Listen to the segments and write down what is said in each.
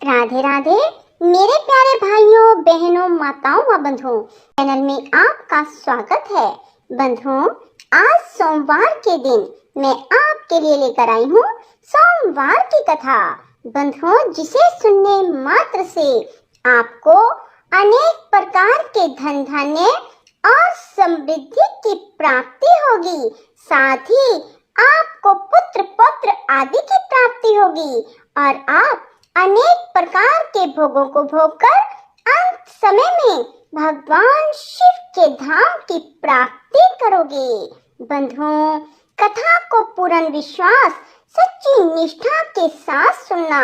राधे राधे मेरे प्यारे भाइयों बहनों माताओं व बंधुओं, चैनल में आपका स्वागत है। बंधुओं, आज सोमवार के दिन मैं आपके लिए लेकर आई हूँ सोमवार की कथा। बंधुओं, जिसे सुनने मात्र से आपको अनेक प्रकार के धन धान्य और समृद्धि की प्राप्ति होगी, साथ ही आपको पुत्र पौत्र आदि की प्राप्ति होगी और आप अनेक प्रकार के भोगों को भोगकर अंत समय में भगवान शिव के धाम की प्राप्ति करोगे। बंधुओं, कथा को पूर्ण विश्वास सच्ची निष्ठा के साथ सुनना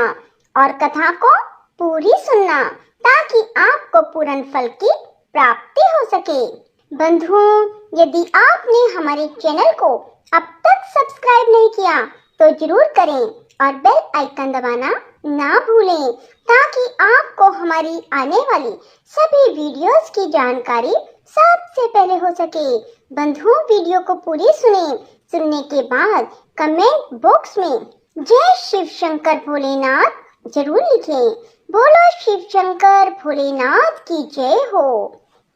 और कथा को पूरी सुनना ताकि आपको पूर्ण फल की प्राप्ति हो सके। बंधुओं, यदि आपने हमारे चैनल को अब तक सब्सक्राइब नहीं किया तो जरूर करें और बेल आइकन दबाना ना भूलें ताकि आपको हमारी आने वाली सभी वीडियोस की जानकारी सबसे पहले हो सके। बंधुओं, वीडियो को पूरी सुनने के बाद कमेंट बॉक्स में जय शिव शंकर भोलेनाथ जरूर लिखें। बोलो शिव शंकर भोलेनाथ की जय हो।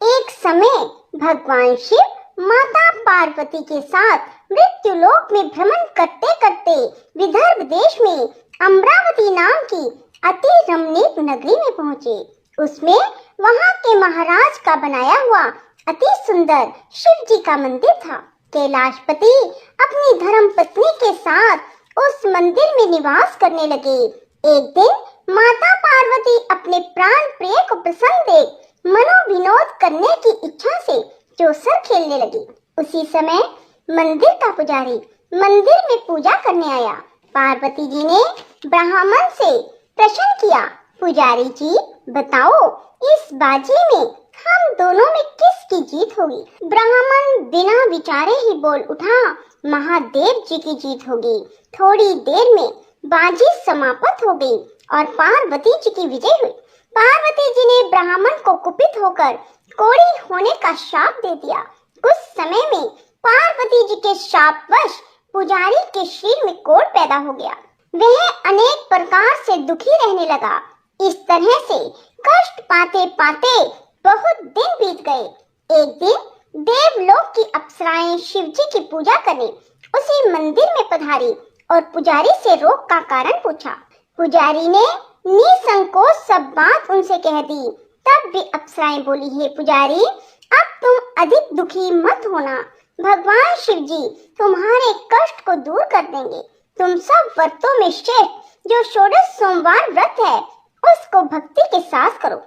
एक समय भगवान शिव माता पार्वती के साथ मृत्यु लोक में भ्रमण करते करते विदर्भ देश में अमरावती नाम की अति रमणीक नगरी में पहुँचे। उसमें वहाँ के महाराज का बनाया हुआ अति सुंदर शिव जी का मंदिर था। कैलाशपति अपनी धर्म पत्नी के साथ उस मंदिर में निवास करने लगे। एक दिन माता पार्वती अपने प्राण प्रिय को प्रसन्न देख मनोविनोद करने की इच्छा से चौसर खेलने लगी। उसी समय मंदिर का पुजारी मंदिर में पूजा करने आया। पार्वती जी ने ब्राह्मण से प्रश्न किया, पुजारी जी बताओ, इस बाजी में हम दोनों में किसकी जीत होगी? ब्राह्मण बिना विचारे ही बोल उठा, महादेव जी की जीत होगी। थोड़ी देर में बाजी समाप्त हो गई और पार्वती जी की विजय हुई। पार्वती जी ने ब्राह्मण को कुपित होकर कोढ़ी होने का शाप दे दिया। कुछ समय में पार्वती जी के शापवश पुजारी के शरीर में कोढ़ पैदा हो गया। वह अनेक प्रकार से दुखी रहने लगा। इस तरह से कष्ट पाते पाते बहुत दिन बीत गए। एक दिन देवलोक की अप्सराएं शिव जी की पूजा करने उसी मंदिर में पधारी और पुजारी से रोग का कारण पूछा। पुजारी ने निसंकोच सब बात उनसे कह दी। तब भी अप्सराएं बोली, हे पुजारी, अब तुम अधिक दुखी मत होना। भगवान शिव जी तुम्हारे कष्ट को दूर कर देंगे। तुम सब व्रतों में श्रेष्ठ जो षोडश सोमवार व्रत है उसको भक्ति के साथ करो।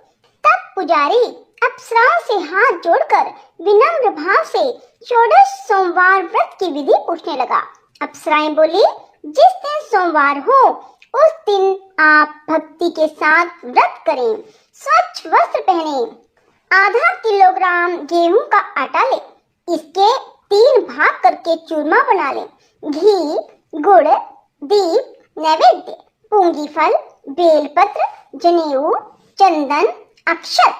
तब पुजारी अप्सराओं से हाथ जोड़कर विनम्र भाव से षोडश सोमवार व्रत की विधि पूछने लगा। अप्सराएं बोली, जिस दिन सोमवार हो उस दिन आप भक्ति के साथ व्रत करें, स्वच्छ वस्त्र पहने, आधा किलोग्राम गेहूं का आटा ले, इसके 3 भाग करके चूरमा बना ले, घी, गुड़, दीप, नैवेद्य, पूंगी फल, बेलपत्र, जनेऊ, चंदन, अक्षत,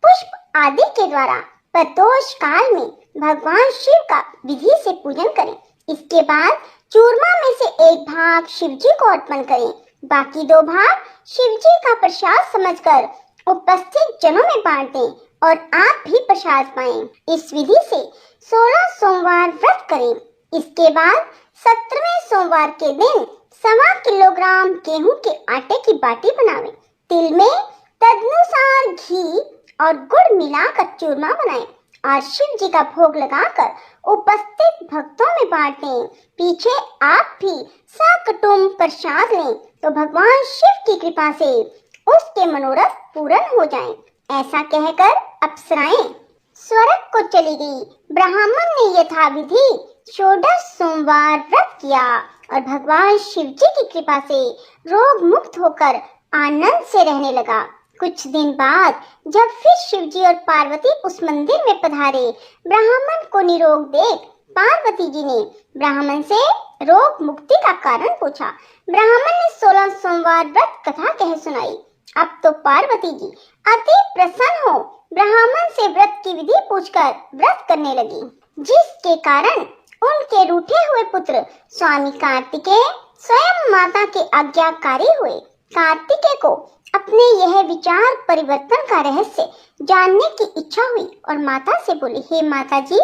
पुष्प आदि के द्वारा प्रदोष काल में भगवान शिव का विधि से पूजन करें। इसके बाद चूरमा में से 1 भाग शिव जी को अर्पण करें, बाकी 2 भाग शिव जी का प्रसाद समझकर उपस्थित जनों में बांट दें और आप भी प्रसाद पाएं। इस विधि से 16 सोमवार व्रत करें। इसके बाद 17वें सोमवार के दिन 1.25 किलोग्राम गेहूं के आटे की बाटी बनावें। तिल में तदनुसार घी और गुड़ मिलाकर चूरमा बनाएं और शिव जी का भोग लगाकर उपस्थित भक्तों में बांट दें। पीछे आप भी सकुटुंब प्रसाद लें तो भगवान शिव की कृपा से उसके मनोरथ पूर्ण हो जाएं। ऐसा कहकर अप्सराएं स्वर्ग को चली गई। ब्राह्मण ने यथाविधि षोडश सोमवार व्रत किया और भगवान शिव जी की कृपा से रोग मुक्त होकर आनंद से रहने लगा। कुछ दिन बाद जब फिर शिव जी और पार्वती उस मंदिर में पधारे, ब्राह्मण को निरोग देख पार्वती जी ने ब्राह्मण से रोग मुक्ति का कारण पूछा। ब्राह्मण ने 16 सोमवार व्रत कथा कह सुनाई। अब तो पार्वती जी अति प्रसन्न हो ब्राह्मण से व्रत की विधि पूछकर व्रत करने लगी, जिसके कारण उनके रूठे हुए पुत्र स्वामी कार्तिकेय स्वयं माता के आज्ञाकारी हुए। कार्तिकेय को अपने यह विचार परिवर्तन का रहस्य जानने की इच्छा हुई और माता से बोली, हे माता जी,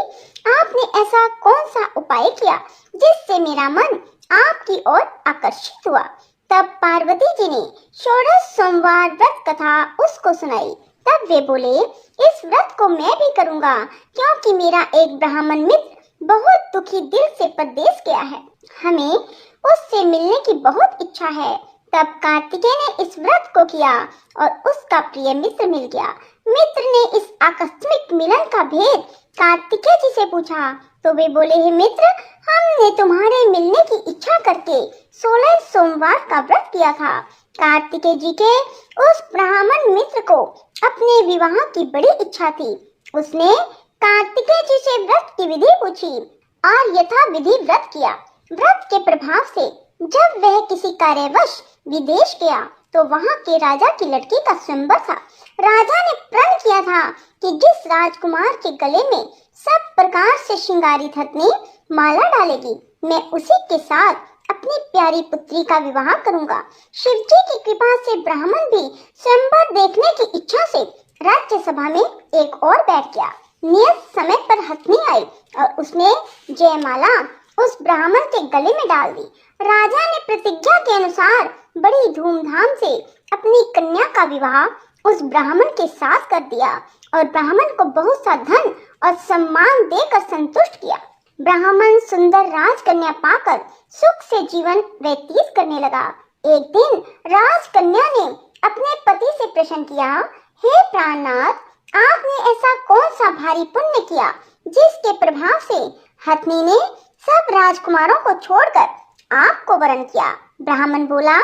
आपने ऐसा कौन सा उपाय किया जिससे मेरा मन आपकी ओर आकर्षित हुआ। तब पार्वती जी ने षोडश सोमवार व्रत कथा उसको सुनाई। तब वे बोले, इस व्रत को मैं भी करूंगा, क्योंकि मेरा एक ब्राह्मण मित्र बहुत दुखी दिल से परदेश गया है, हमें उससे मिलने की बहुत इच्छा है। तब कार्तिकेय ने इस व्रत को किया और उसका प्रिय मित्र मिल गया। मित्र ने इस आकस्मिक मिलन का भेद कार्तिकेय जी से पूछा तो वे बोले, हे मित्र, हमने तुम्हारे मिलने की इच्छा करके 16 सोमवार का व्रत किया था। कार्तिकेय जी के उस ब्राह्मण मित्र को अपने विवाह की बड़ी इच्छा थी। उसने कार्तिकेय जी से व्रत की विधि पूछी और यथा विधि व्रत किया। व्रत के प्रभाव से जब वह किसी कार्यवश विदेश गया तो वहां के राजा की लड़की का स्वयंवर था। राजा ने प्रण किया था कि जिस राजकुमार के गले में सब प्रकार से श्रृंगारित हथनी माला डालेगी, मैं उसी के साथ अपनी प्यारी पुत्री का विवाह करूंगा। शिवजी की कृपा से ब्राह्मण भी स्वयंवर देखने की इच्छा से राज्यसभा में एक और बैठ गया। नियत समय पर हथनी आई और उसने जयमाला उस ब्राह्मण के गले में डाल दी। राजा ने प्रतिज्ञा के अनुसार बड़ी धूमधाम से अपनी कन्या का विवाह उस ब्राह्मण के साथ कर दिया और ब्राह्मण को बहुत सा धन और सम्मान देकर संतुष्ट किया। ब्राह्मण सुंदर राजकन्या पाकर सुख से जीवन व्यतीत करने लगा। एक दिन राजकन्या ने अपने पति से प्रश्न किया, हे प्राणनाथ, आपने ऐसा कौन सा भारी पुण्य किया जिसके प्रभाव से हथनी ने सब राजकुमारों को छोड़कर आपको वरण किया। ब्राह्मण बोला,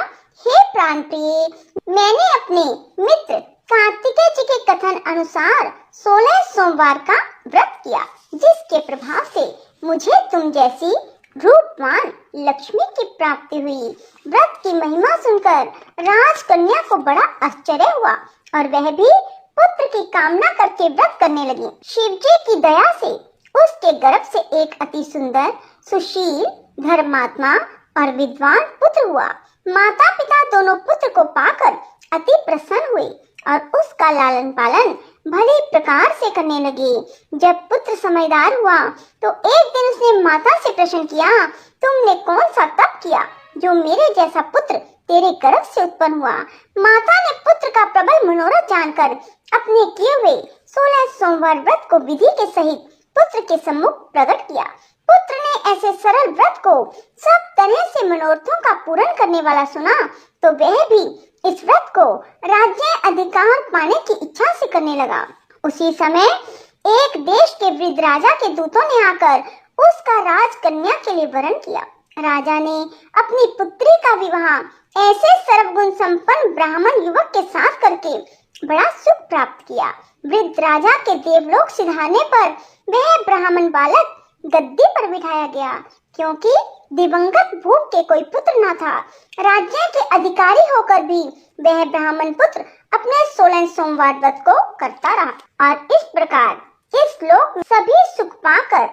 हे प्राण प्रिय, मैंने अपने मित्र कार्तिकेय जी के कथन अनुसार 16 सोमवार का व्रत किया, जिसके प्रभाव से मुझे तुम जैसी रूपवान लक्ष्मी की प्राप्ति हुई। व्रत की महिमा सुनकर राजकन्या को बड़ा आश्चर्य हुआ और वह भी पुत्र की कामना करके व्रत करने लगी। शिवजी की दया से उसके गर्भ से एक अति सुंदर, सुशील, धर्मात्मा और विद्वान पुत्र हुआ। माता पिता दोनों पुत्र को पाकर अति प्रसन्न हुए और उसका लालन पालन भली प्रकार से करने लगे। जब पुत्र समझदार हुआ तो एक दिन उसने माता से प्रश्न किया, तुमने कौन सा तप किया जो मेरे जैसा पुत्र तेरे गर्भ से उत्पन्न हुआ। माता ने पुत्र का प्रबल मनोरथ जानकर अपने किए हुए 16 सोमवार व्रत को विधि के सहित पुत्र के सम्मुख प्रकट किया। पुत्र ने ऐसे सरल व्रत को सब तरह से मनोरथों का पूर्ण करने वाला सुना तो वह भी इस व्रत को राज्य अधिकार पाने की इच्छा से करने लगा। उसी समय एक देश के वृद्ध राजा के दूतों ने आकर उसका राजकन्या के लिए वरण किया। राजा ने अपनी पुत्री का विवाह ऐसे सर्वगुण संपन्न ब्राह्मण युवक के साथ करके बड़ा सुख प्राप्त किया। वृद्ध राजा के देवलोक सिधारने पर वह ब्राह्मण बालक गद्दी पर बिठाया गया, क्योंकि दिवंगत भूप के कोई पुत्र न था। राज्य के अधिकारी होकर भी वह ब्राह्मण पुत्र अपने 16 सोमवार व्रत को करता रहा और इस प्रकार इस लोक में सभी सुख पाकर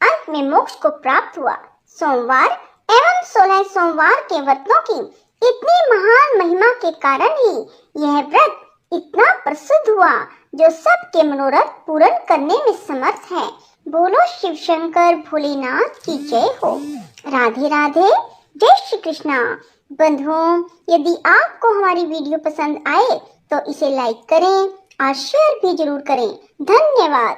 अंत में मोक्ष को प्राप्त हुआ। सोमवार एवं 16 सोमवार के व्रतों की इतनी महान महिमा के कारण ही यह व्रत इतना प्रसिद्ध हुआ, जो सबके मनोरथ पूर्ण करने में समर्थ है। बोलो शिव शंकर भोलेनाथ की जय हो। राधे राधे, जय श्री कृष्णा। बंधुओं, यदि आपको हमारी वीडियो पसंद आए तो इसे लाइक करें और शेयर भी जरूर करें। धन्यवाद।